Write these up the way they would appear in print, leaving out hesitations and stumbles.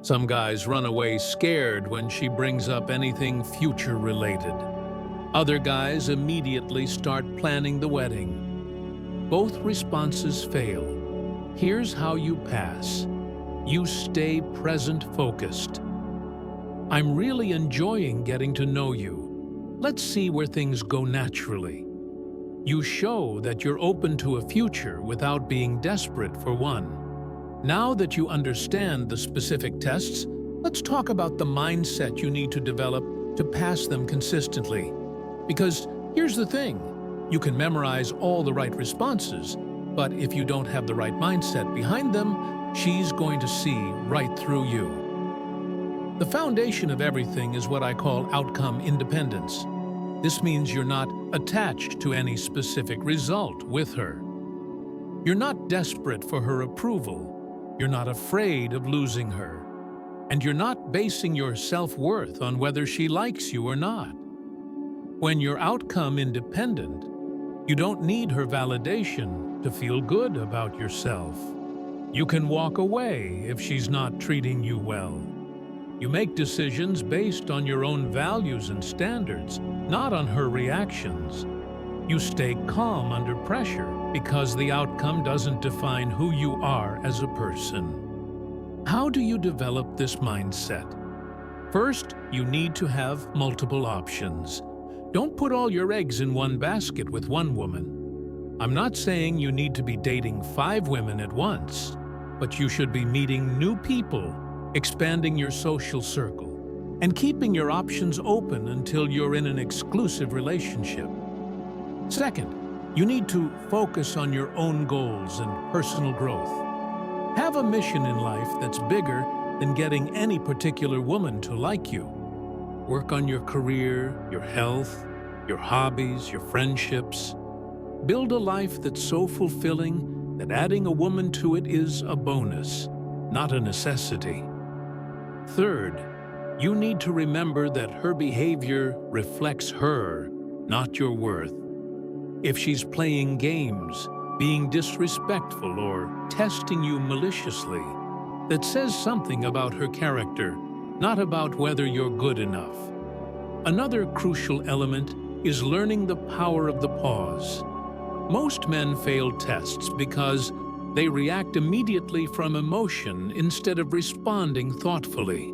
Some guys run away scared when she brings up anything future-related. Other guys immediately start planning the wedding. Both responses fail. Here's how you pass. You stay present-focused. I'm really enjoying getting to know you. Let's see where things go naturally. You show that you're open to a future without being desperate for one. Now that you understand the specific tests, let's talk about the mindset you need to develop to pass them consistently. Because here's the thing, you can memorize all the right responses, but if you don't have the right mindset behind them, she's going to see right through you. The foundation of everything is what I call outcome independence. This means you're not attached to any specific result with her. You're not desperate for her approval. You're not afraid of losing her. And you're not basing your self-worth on whether she likes you or not. When you're outcome independent, you don't need her validation to feel good about yourself. You can walk away if she's not treating you well. You make decisions based on your own values and standards, not on her reactions. You stay calm under pressure because the outcome doesn't define who you are as a person. How do you develop this mindset? First, you need to have multiple options. Don't put all your eggs in one basket with one woman. I'm not saying you need to be dating 5 women at once, but you should be meeting new people, expanding your social circle, and keeping your options open until you're in an exclusive relationship. Second, you need to focus on your own goals and personal growth. Have a mission in life that's bigger than getting any particular woman to like you. Work on your career, your health, your hobbies, your friendships. Build a life that's so fulfilling that adding a woman to it is a bonus, not a necessity. Third, you need to remember that her behavior reflects her, not your worth. If she's playing games, being disrespectful, or testing you maliciously, that says something about her character, not about whether you're good enough. Another crucial element is learning the power of the pause. Most men fail tests because they react immediately from emotion instead of responding thoughtfully.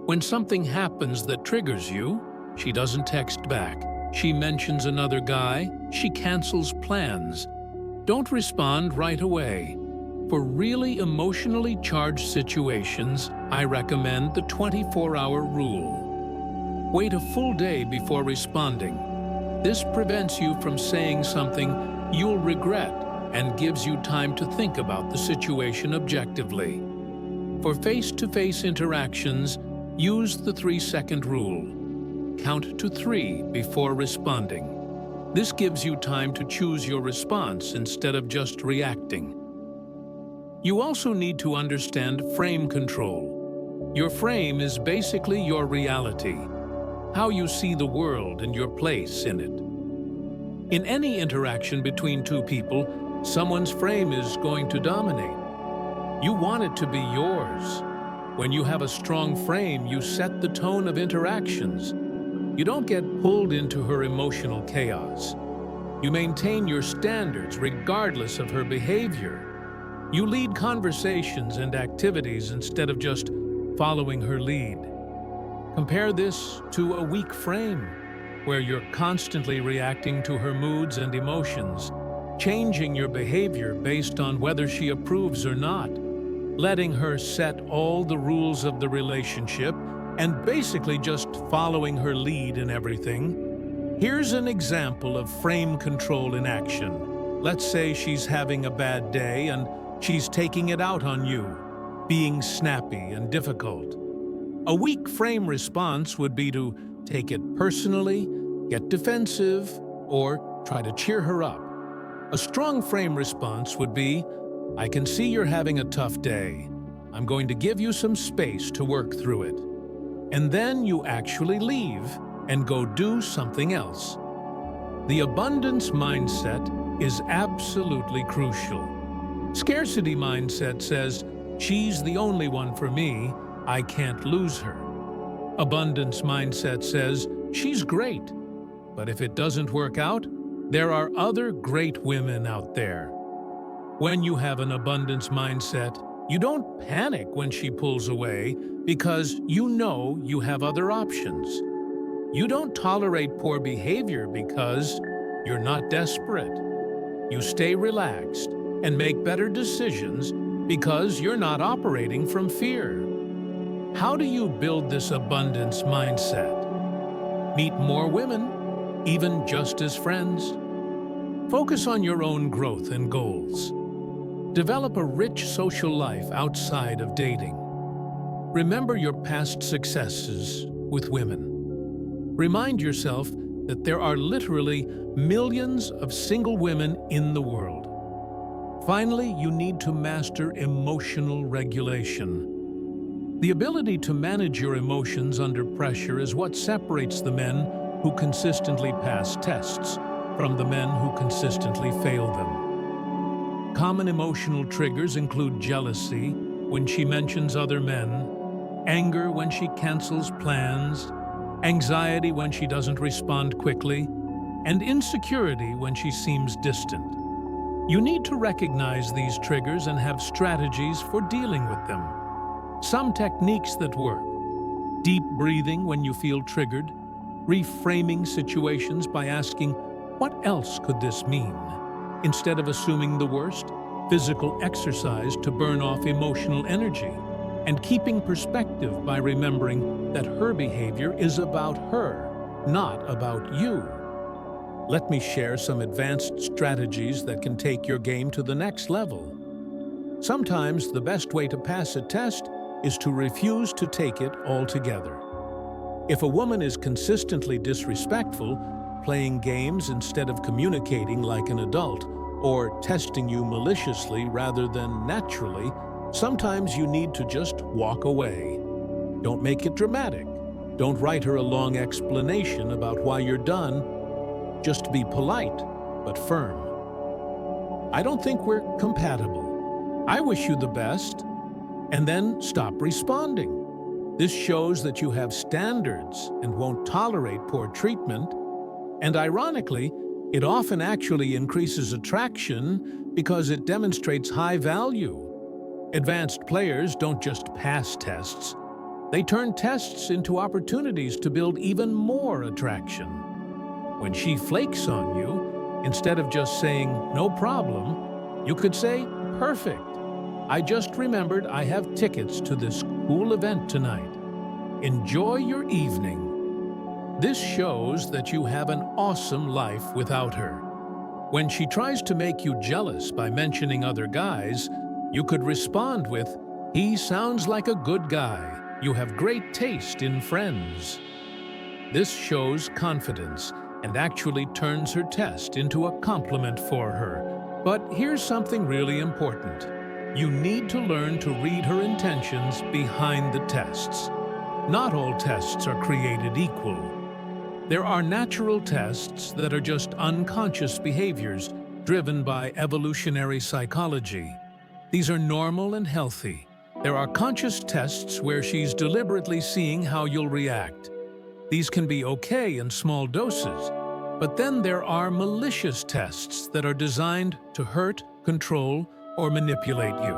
When something happens that triggers you, she doesn't text back. She mentions another guy, she cancels plans. Don't respond right away. For really emotionally charged situations, I recommend the 24-hour rule. Wait a full day before responding. This prevents you from saying something you'll regret and gives you time to think about the situation objectively. For face-to-face interactions, use the 3-second rule. Count to 3 before responding. This gives you time to choose your response instead of just reacting. You also need to understand frame control. Your frame is basically your reality, how you see the world and your place in it. In any interaction between two people, someone's frame is going to dominate. You want it to be yours. When you have a strong frame, you set the tone of interactions. You don't get pulled into her emotional chaos. You maintain your standards regardless of her behavior. You lead conversations and activities instead of just following her lead. Compare this to a weak frame, where you're constantly reacting to her moods and emotions, changing your behavior based on whether she approves or not, letting her set all the rules of the relationship, and basically just following her lead in everything. Here's an example of frame control in action. Let's say she's having a bad day and she's taking it out on you, being snappy and difficult. A weak frame response would be to take it personally, get defensive, or try to cheer her up. A strong frame response would be, I can see you're having a tough day. I'm going to give you some space to work through it. And then you actually leave and go do something else. The abundance mindset is absolutely crucial. Scarcity mindset says, she's the only one for me, I can't lose her. Abundance mindset says, she's great, but if it doesn't work out, there are other great women out there. When you have an abundance mindset, you don't panic when she pulls away because you know you have other options. You don't tolerate poor behavior because you're not desperate. You stay relaxed and make better decisions because you're not operating from fear. How do you build this abundance mindset? Meet more women, even just as friends. Focus on your own growth and goals. Develop a rich social life outside of dating. Remember your past successes with women. Remind yourself that there are literally millions of single women in the world. Finally, you need to master emotional regulation. The ability to manage your emotions under pressure is what separates the men who consistently pass tests from the men who consistently fail them. Common emotional triggers include jealousy when she mentions other men, anger when she cancels plans, anxiety when she doesn't respond quickly, and insecurity when she seems distant. You need to recognize these triggers and have strategies for dealing with them. Some techniques that work: deep breathing when you feel triggered, reframing situations by asking, "What else could this mean?" instead of assuming the worst, physical exercise to burn off emotional energy, and keeping perspective by remembering that her behavior is about her, not about you. Let me share some advanced strategies that can take your game to the next level. Sometimes the best way to pass a test is to refuse to take it altogether. If a woman is consistently disrespectful, playing games instead of communicating like an adult, or testing you maliciously rather than naturally, sometimes you need to just walk away. Don't make it dramatic. Don't write her a long explanation about why you're done. Just be polite, but firm. "I don't think we're compatible. I wish you the best." And then stop responding. This shows that you have standards and won't tolerate poor treatment. And ironically, it often actually increases attraction because it demonstrates high value. Advanced players don't just pass tests. They turn tests into opportunities to build even more attraction. When she flakes on you, instead of just saying, "No problem," you could say, "Perfect. I just remembered I have tickets to this cool event tonight. Enjoy your evening." This shows that you have an awesome life without her. When she tries to make you jealous by mentioning other guys, you could respond with, "He sounds like a good guy. You have great taste in friends." This shows confidence and actually turns her test into a compliment for her. But here's something really important. You need to learn to read her intentions behind the tests. Not all tests are created equal. There are natural tests that are just unconscious behaviors driven by evolutionary psychology. These are normal and healthy. There are conscious tests where she's deliberately seeing how you'll react. These can be okay in small doses, but then there are malicious tests that are designed to hurt, control, or manipulate you.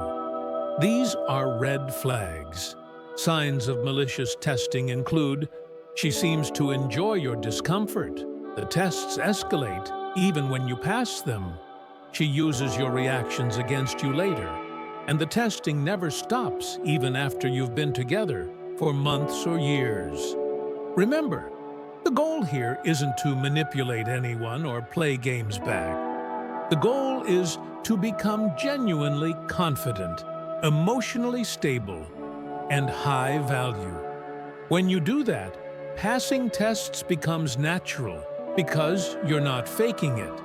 These are red flags. Signs of malicious testing include: she seems to enjoy your discomfort. The tests escalate even when you pass them. She uses your reactions against you later. And the testing never stops even after you've been together for months or years. Remember, the goal here isn't to manipulate anyone or play games back. The goal is to become genuinely confident, emotionally stable, and high value. When you do that, passing tests becomes natural because you're not faking it.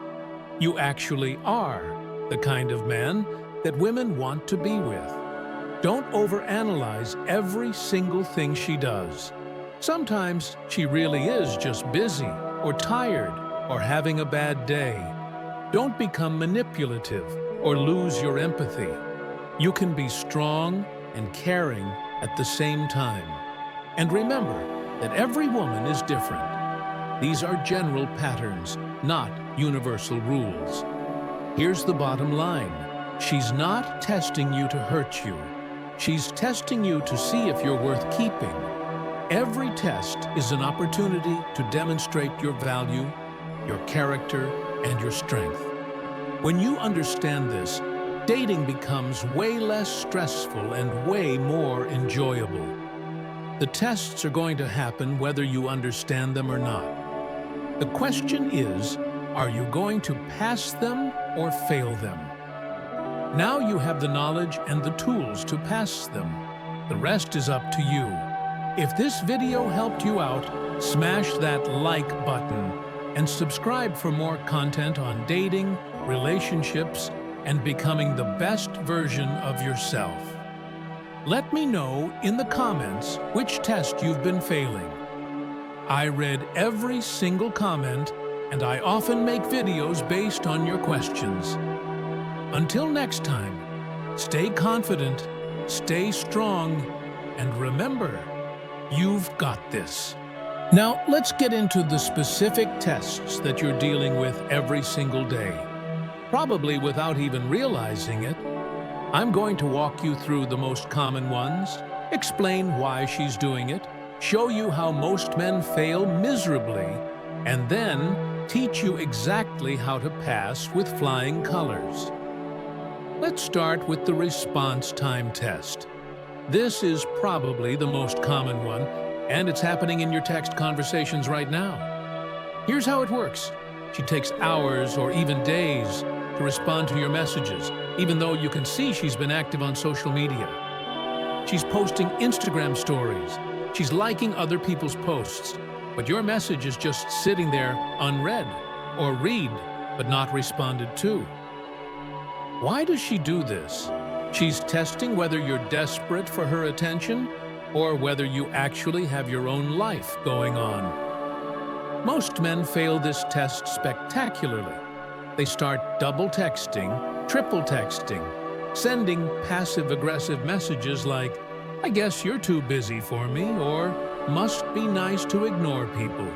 You actually are the kind of man that women want to be with. Don't overanalyze every single thing she does. Sometimes she really is just busy or tired or having a bad day. Don't become manipulative or lose your empathy. You can be strong and caring at the same time. And remember that every woman is different. These are general patterns, not universal rules. Here's the bottom line. She's not testing you to hurt you. She's testing you to see if you're worth keeping. Every test is an opportunity to demonstrate your value, your character, and your strength. When you understand this, dating becomes way less stressful and way more enjoyable. The tests are going to happen whether you understand them or not. The question is, are you going to pass them or fail them? Now you have the knowledge and the tools to pass them. The rest is up to you. If this video helped you out, smash that like button and subscribe for more content on dating, relationships, and becoming the best version of yourself. Let me know in the comments which test you've been failing. I read every single comment, and I often make videos based on your questions. Until next time, stay confident, stay strong, and remember, you've got this. Now, let's get into the specific tests that you're dealing with every single day. Probably without even realizing it. I'm going to walk you through the most common ones, explain why she's doing it, show you how most men fail miserably, and then teach you exactly how to pass with flying colors. Let's start with the response time test. This is probably the most common one, and it's happening in your text conversations right now. Here's how it works. She takes hours or even days to respond to your messages, even though you can see she's been active on social media. She's posting Instagram stories. She's liking other people's posts, but your message is just sitting there unread, or read, but not responded to. Why does she do this? She's testing whether you're desperate for her attention or whether you actually have your own life going on. Most men fail this test spectacularly. They start double texting, triple texting, sending passive-aggressive messages like, "I guess you're too busy for me," or "must be nice to ignore people."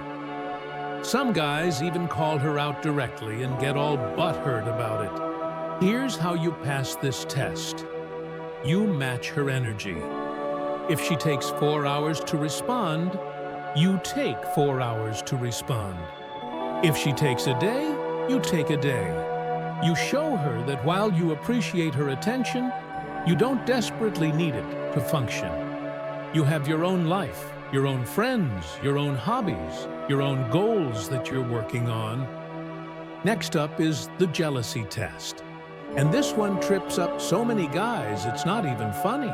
Some guys even call her out directly and get all butthurt about it. Here's how you pass this test. You match her energy. If she takes 4 hours to respond, you take 4 hours to respond. If she takes a day, you take a day. You show her that while you appreciate her attention, you don't desperately need it to function. You have your own life, your own friends, your own hobbies, your own goals that you're working on. Next up is the jealousy test. And this one trips up so many guys, it's not even funny.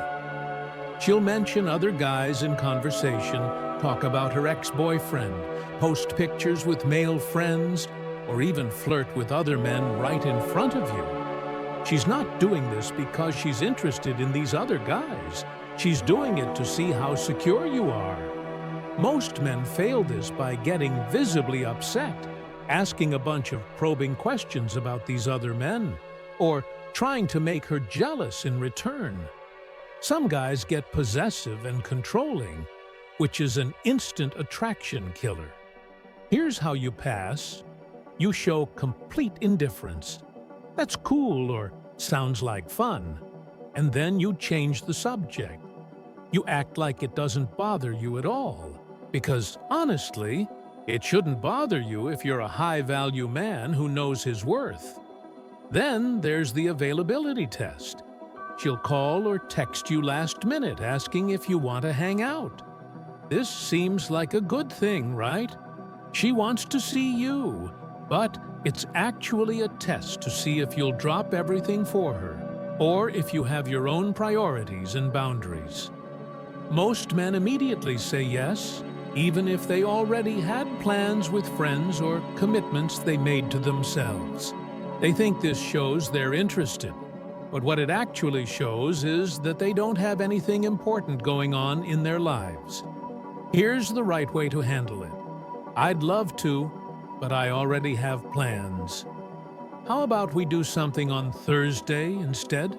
She'll mention other guys in conversation, talk about her ex-boyfriend, post pictures with male friends, or even flirt with other men right in front of you. She's not doing this because she's interested in these other guys. She's doing it to see how secure you are. Most men fail this by getting visibly upset, asking a bunch of probing questions about these other men, or trying to make her jealous in return. Some guys get possessive and controlling, which is an instant attraction killer. Here's how you pass. You show complete indifference. "That's cool," or "sounds like fun." And then you change the subject. You act like it doesn't bother you at all. Because, honestly, it shouldn't bother you if you're a high-value man who knows his worth. Then there's the availability test. She'll call or text you last minute asking if you want to hang out. This seems like a good thing, right? She wants to see you, but it's actually a test to see if you'll drop everything for her, or if you have your own priorities and boundaries. Most men immediately say yes, even if they already had plans with friends or commitments they made to themselves. They think this shows they're interested, but what it actually shows is that they don't have anything important going on in their lives. Here's the right way to handle it. "I'd love to, but I already have plans. How about we do something on Thursday instead?"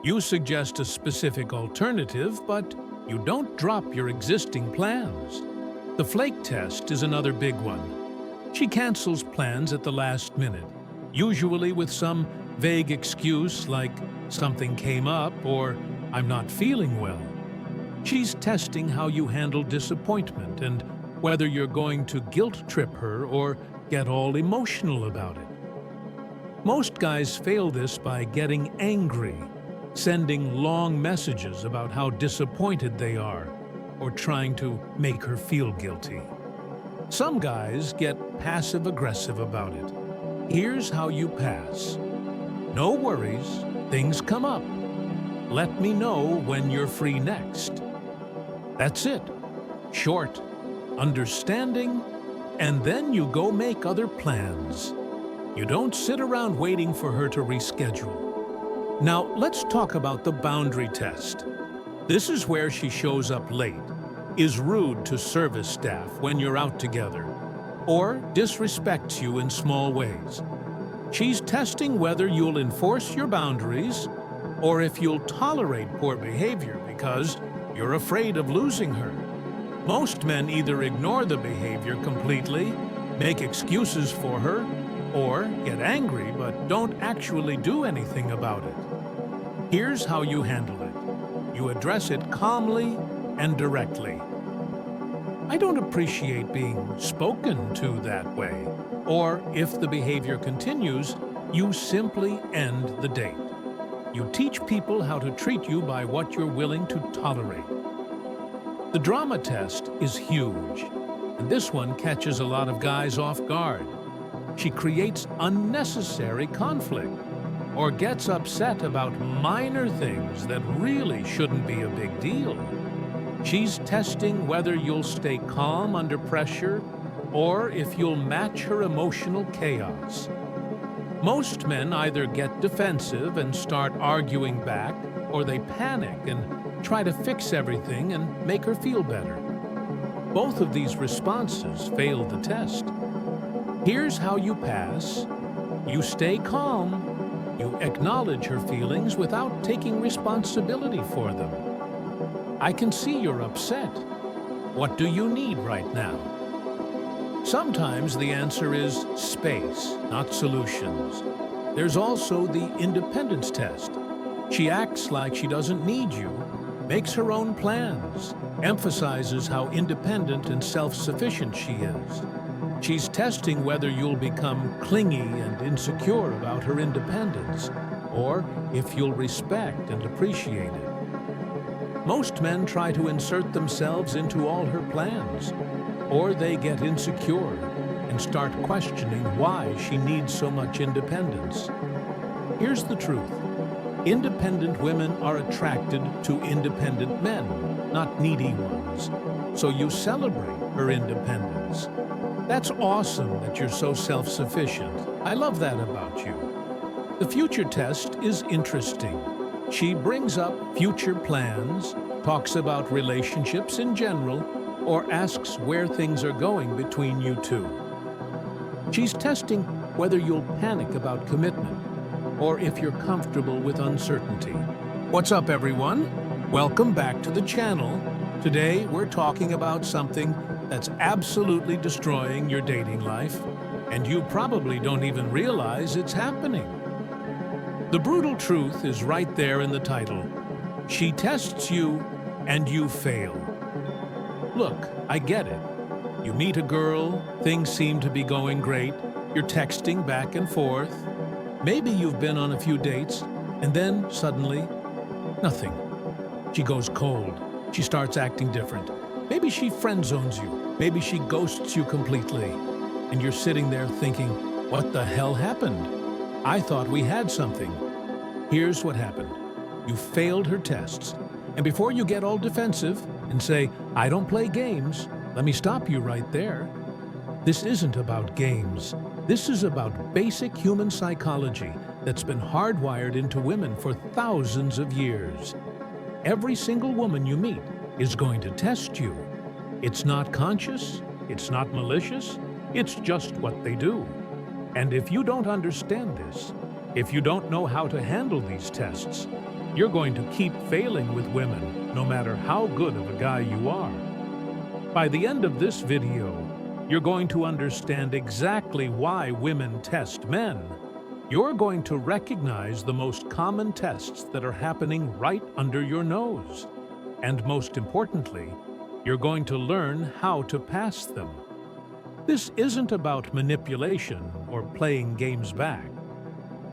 You suggest a specific alternative, but you don't drop your existing plans. The flake test is another big one. She cancels plans at the last minute, usually with some vague excuse like something came up or I'm not feeling well. She's testing how you handle disappointment and whether you're going to guilt trip her or get all emotional about it. Most guys fail this by getting angry, sending long messages about how disappointed they are, or trying to make her feel guilty. Some guys get passive-aggressive about it. Here's how you pass. No worries, things come up. Let me know when you're free next. That's it. Short, understanding, and then you go make other plans. You don't sit around waiting for her to reschedule. Now, let's talk about the boundary test. This is where she shows up late, is rude to service staff when you're out together, or disrespects you in small ways. She's testing whether you'll enforce your boundaries or if you'll tolerate poor behavior because you're afraid of losing her. Most men either ignore the behavior completely, make excuses for her, or get angry but don't actually do anything about it. Here's how you handle it. You address it calmly and directly. I don't appreciate being spoken to that way. Or if the behavior continues, you simply end the date. You teach people how to treat you by what you're willing to tolerate. The drama test is huge, and this one catches a lot of guys off guard. She creates unnecessary conflict or gets upset about minor things that really shouldn't be a big deal. She's testing whether you'll stay calm under pressure or if you'll match her emotional chaos. Most men either get defensive and start arguing back, or they panic and try to fix everything and make her feel better. Both of these responses fail the test. Here's how you pass. You stay calm. You acknowledge her feelings without taking responsibility for them. I can see you're upset. What do you need right now? Sometimes the answer is space, not solutions. There's also the independence test. She acts like she doesn't need you, makes her own plans, emphasizes how independent and self-sufficient she is. She's testing whether you'll become clingy and insecure about her independence, or if you'll respect and appreciate it. Most men try to insert themselves into all her plans, or they get insecure and start questioning why she needs so much independence. Here's the truth. Independent women are attracted to independent men, not needy ones. So you celebrate her independence. That's awesome that you're so self-sufficient. I love that about you. The future test is interesting. She brings up future plans, talks about relationships in general, or asks where things are going between you two. She's testing whether you'll panic about commitment, or if you're comfortable with uncertainty. What's up, everyone? Welcome back to the channel. Today, we're talking about something that's absolutely destroying your dating life, and you probably don't even realize it's happening. The brutal truth is right there in the title. She tests you, and you fail. Look, I get it. You meet a girl, things seem to be going great, you're texting back and forth. Maybe you've been on a few dates, and then suddenly, nothing. She goes cold. She starts acting different. Maybe she friend zones you. Maybe she ghosts you completely. And you're sitting there thinking, what the hell happened? I thought we had something. Here's what happened. You failed her tests. And before you get all defensive and say, I don't play games, let me stop you right there. This isn't about games. This is about basic human psychology that's been hardwired into women for thousands of years. Every single woman you meet is going to test you. It's not conscious, it's not malicious, it's just what they do. And if you don't understand this, if you don't know how to handle these tests, you're going to keep failing with women, no matter how good of a guy you are. By the end of this video, you're going to understand exactly why women test men. You're going to recognize the most common tests that are happening right under your nose. And most importantly, you're going to learn how to pass them. This isn't about manipulation or playing games back.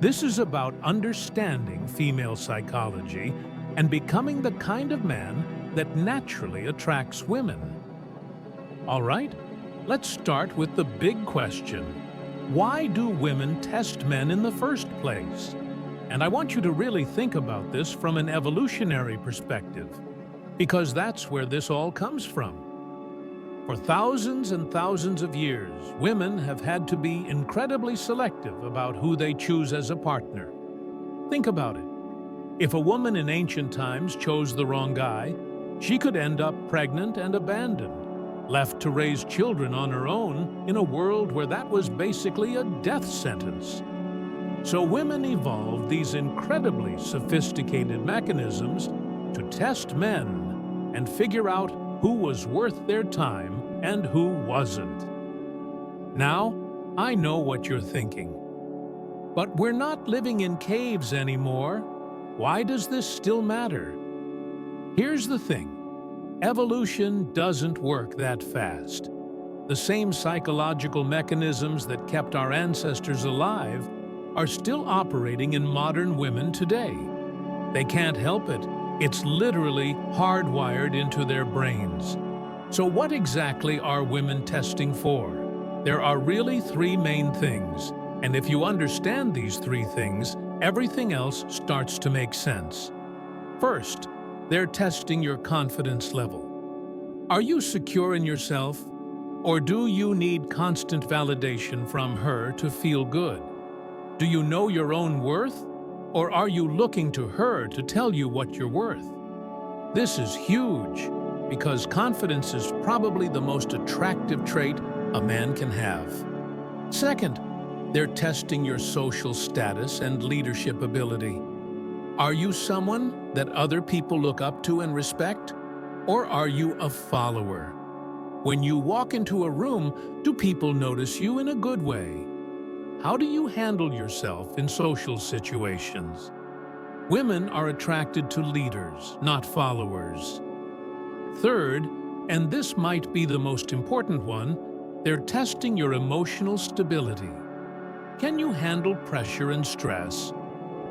This is about understanding female psychology and becoming the kind of man that naturally attracts women. All right, let's start with the big question. Why do women test men in the first place? And I want you to really think about this from an evolutionary perspective, because that's where this all comes from. For thousands and thousands of years, women have had to be incredibly selective about who they choose as a partner. Think about it. If a woman in ancient times chose the wrong guy, she could end up pregnant and abandoned, left to raise children on her own in a world where that was basically a death sentence. So women evolved these incredibly sophisticated mechanisms to test men and figure out who was worth their time and who wasn't. Now, I know what you're thinking. But we're not living in caves anymore. Why does this still matter? Here's the thing. Evolution doesn't work that fast. The same psychological mechanisms that kept our ancestors alive are still operating in modern women today. They can't help it. It's literally hardwired into their brains. So what exactly are women testing for? There are really three main things, and if you understand these three things, everything else starts to make sense. First, they're testing your confidence level. Are you secure in yourself, or do you need constant validation from her to feel good? Do you know your own worth? Or are you looking to her to tell you what you're worth? This is huge, because confidence is probably the most attractive trait a man can have. Second, they're testing your social status and leadership ability. Are you someone that other people look up to and respect? Or are you a follower? When you walk into a room, do people notice you in a good way? How do you handle yourself in social situations? Women are attracted to leaders, not followers. Third, and this might be the most important one, they're testing your emotional stability. Can you handle pressure and stress?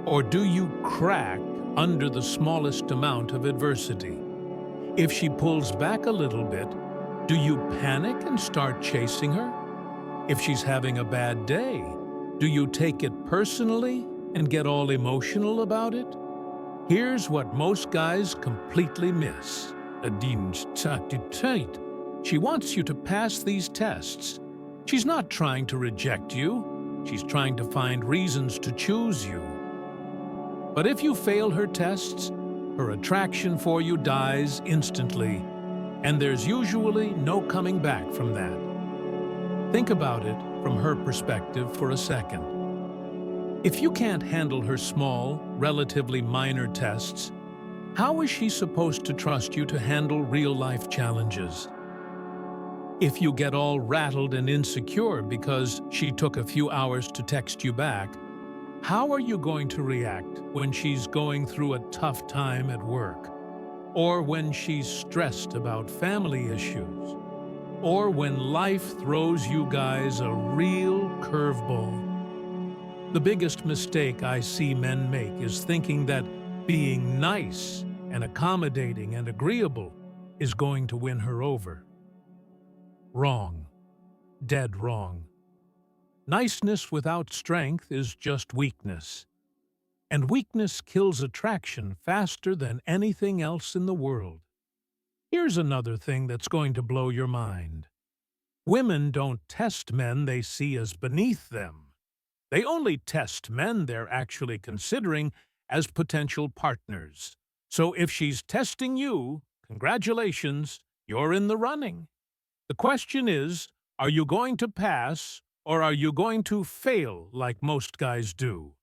Or do you crack under the smallest amount of adversity? If she pulls back a little bit, do you panic and start chasing her? If she's having a bad day, do you take it personally and get all emotional about it? Here's what most guys completely miss. She wants you to pass these tests. She's not trying to reject you. She's trying to find reasons to choose you. But if you fail her tests, her attraction for you dies instantly, and there's usually no coming back from that. Think about it from her perspective for a second. If you can't handle her small, relatively minor tests, how is she supposed to trust you to handle real-life challenges? If you get all rattled and insecure because she took a few hours to text you back, how are you going to react when she's going through a tough time at work? Or when she's stressed about family issues? Or when life throws you guys a real curveball? The biggest mistake I see men make is thinking that being nice and accommodating and agreeable is going to win her over. Wrong. Dead wrong. Niceness without strength is just weakness. And weakness kills attraction faster than anything else in the world. Here's another thing that's going to blow your mind. Women don't test men they see as beneath them. They only test men they're actually considering as potential partners. So if she's testing you, congratulations, you're in the running. The question is, are you going to pass or are you going to fail like most guys do?